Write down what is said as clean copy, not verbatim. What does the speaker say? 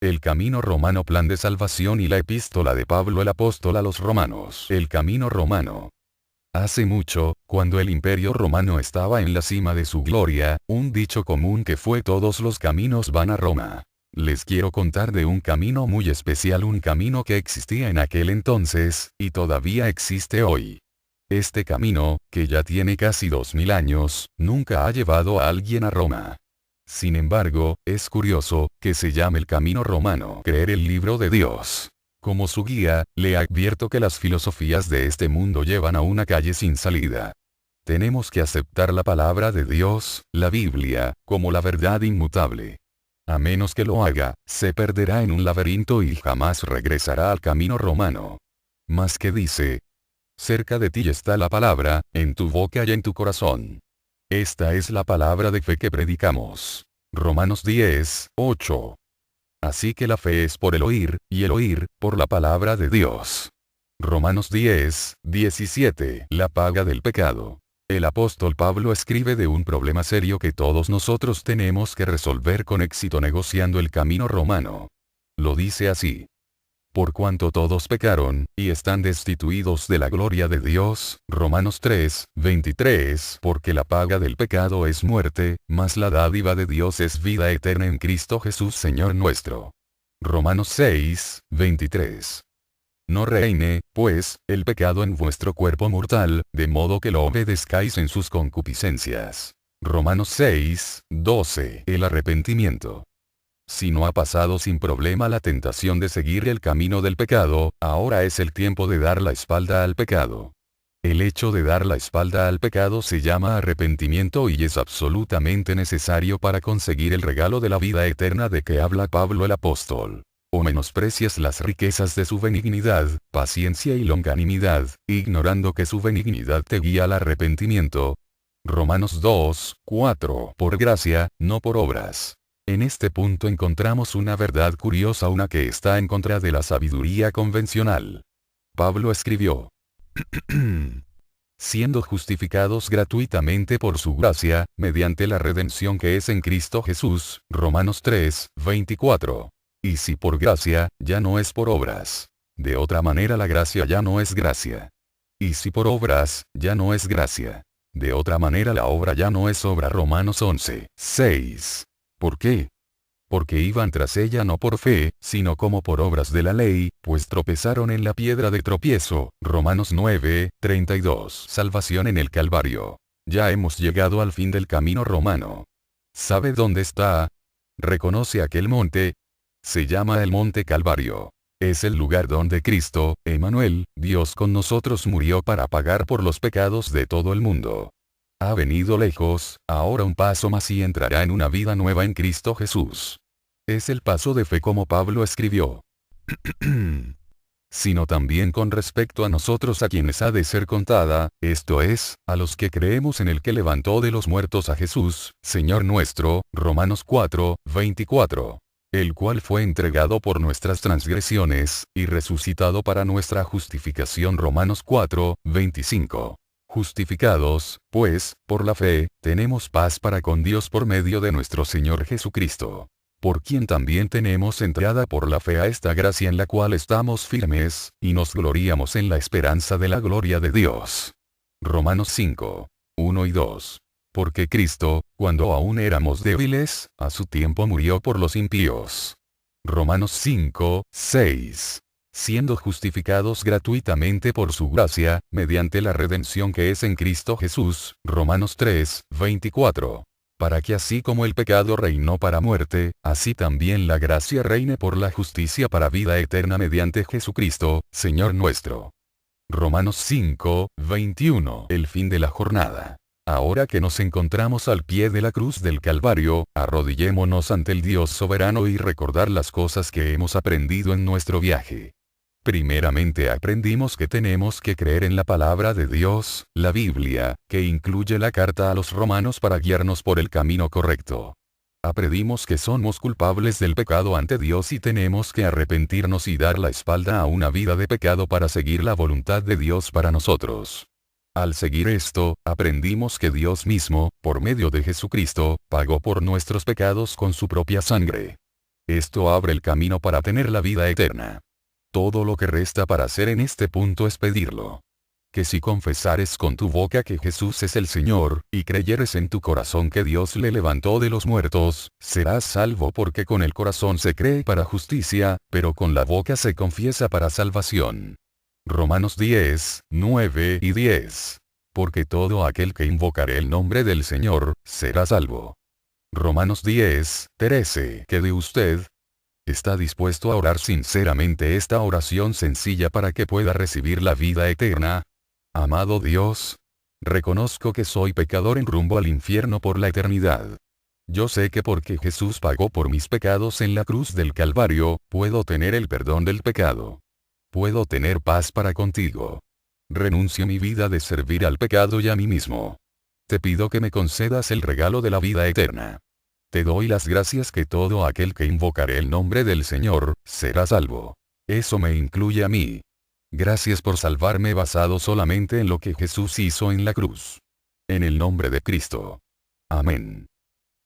El camino romano, plan de salvación, y la epístola de Pablo el apóstol a los romanos. El camino romano. Hace mucho, cuando el imperio romano estaba en la cima de su gloria, un dicho común que fue: todos los caminos van a Roma. Les quiero contar de un camino muy especial, un camino que existía en aquel entonces, y todavía existe hoy. Este camino, que ya tiene casi 2000 años, nunca ha llevado a alguien a Roma. Sin embargo, es curioso, que se llame el camino romano. Creer el libro de Dios como su guía, le advierto que las filosofías de este mundo llevan a una calle sin salida. Tenemos que aceptar la palabra de Dios, la Biblia, como la verdad inmutable. A menos que lo haga, se perderá en un laberinto y jamás regresará al camino romano. Mas que dice: cerca de ti está la palabra, en tu boca y en tu corazón. Esta es la palabra de fe que predicamos. Romanos 10:8. Así que la fe es por el oír, y el oír, por la palabra de Dios. Romanos 10:17. La paga del pecado. El apóstol Pablo escribe de un problema serio que todos nosotros tenemos que resolver con éxito negociando el camino romano. Lo dice así: por cuanto todos pecaron, y están destituidos de la gloria de Dios. Romanos 3:23. Porque la paga del pecado es muerte, mas la dádiva de Dios es vida eterna en Cristo Jesús Señor nuestro. Romanos 6:23. No reine, pues, el pecado en vuestro cuerpo mortal, de modo que lo obedezcáis en sus concupiscencias. Romanos 6:12. El arrepentimiento. Si no ha pasado sin problema la tentación de seguir el camino del pecado, ahora es el tiempo de dar la espalda al pecado. El hecho de dar la espalda al pecado se llama arrepentimiento y es absolutamente necesario para conseguir el regalo de la vida eterna de que habla Pablo el apóstol. O menosprecias las riquezas de su benignidad, paciencia y longanimidad, ignorando que su benignidad te guía al arrepentimiento. Romanos 2:4. Por gracia, no por obras. En este punto encontramos una verdad curiosa, una que está en contra de la sabiduría convencional. Pablo escribió: siendo justificados gratuitamente por su gracia, mediante la redención que es en Cristo Jesús. Romanos 3:24. Y si por gracia, ya no es por obras. De otra manera la gracia ya no es gracia. Y si por obras, ya no es gracia. De otra manera la obra ya no es obra. Romanos 11:6. ¿Por qué? Porque iban tras ella no por fe, sino como por obras de la ley, pues tropezaron en la piedra de tropiezo. Romanos 9:32. Salvación en el Calvario. Ya hemos llegado al fin del camino romano. ¿Sabe dónde está? ¿Reconoce aquel monte? Se llama el Monte Calvario. Es el lugar donde Cristo, Emmanuel, Dios con nosotros, murió para pagar por los pecados de todo el mundo. Ha venido lejos, ahora un paso más y entrará en una vida nueva en Cristo Jesús. Es el paso de fe como Pablo escribió. Sino también con respecto a nosotros, a quienes ha de ser contada, esto es, a los que creemos en el que levantó de los muertos a Jesús, Señor nuestro. Romanos 4:24. El cual fue entregado por nuestras transgresiones, y resucitado para nuestra justificación. Romanos 4:25. Justificados, pues, por la fe, tenemos paz para con Dios por medio de nuestro Señor Jesucristo. Por quien también tenemos entrada por la fe a esta gracia en la cual estamos firmes, y nos gloriamos en la esperanza de la gloria de Dios. Romanos 5:1 y 2. Porque Cristo, cuando aún éramos débiles, a su tiempo murió por los impíos. Romanos 5:6. Siendo justificados gratuitamente por su gracia, mediante la redención que es en Cristo Jesús. Romanos 3:24. Para que así como el pecado reinó para muerte, así también la gracia reine por la justicia para vida eterna mediante Jesucristo, Señor nuestro. Romanos 5:21. El fin de la jornada. Ahora que nos encontramos al pie de la cruz del Calvario, arrodillémonos ante el Dios soberano y recordar las cosas que hemos aprendido en nuestro viaje. Primeramente aprendimos que tenemos que creer en la palabra de Dios, la Biblia, que incluye la carta a los romanos para guiarnos por el camino correcto. Aprendimos que somos culpables del pecado ante Dios y tenemos que arrepentirnos y dar la espalda a una vida de pecado para seguir la voluntad de Dios para nosotros. Al seguir esto, aprendimos que Dios mismo, por medio de Jesucristo, pagó por nuestros pecados con su propia sangre. Esto abre el camino para tener la vida eterna. Todo lo que resta para hacer en este punto es pedirlo. Que si confesares con tu boca que Jesús es el Señor, y creyeres en tu corazón que Dios le levantó de los muertos, serás salvo, porque con el corazón se cree para justicia, pero con la boca se confiesa para salvación. Romanos 10, 9 y 10. Porque todo aquel que invocare el nombre del Señor, será salvo. Romanos 10, 13. ¿Qué de usted? ¿Está dispuesto a orar sinceramente esta oración sencilla para que pueda recibir la vida eterna? Amado Dios, reconozco que soy pecador en rumbo al infierno por la eternidad. Yo sé que porque Jesús pagó por mis pecados en la cruz del Calvario, puedo tener el perdón del pecado. Puedo tener paz para contigo. Renuncio mi vida de servir al pecado y a mí mismo. Te pido que me concedas el regalo de la vida eterna. Te doy las gracias que todo aquel que invocare el nombre del Señor, será salvo. Eso me incluye a mí. Gracias por salvarme basado solamente en lo que Jesús hizo en la cruz. En el nombre de Cristo. Amén.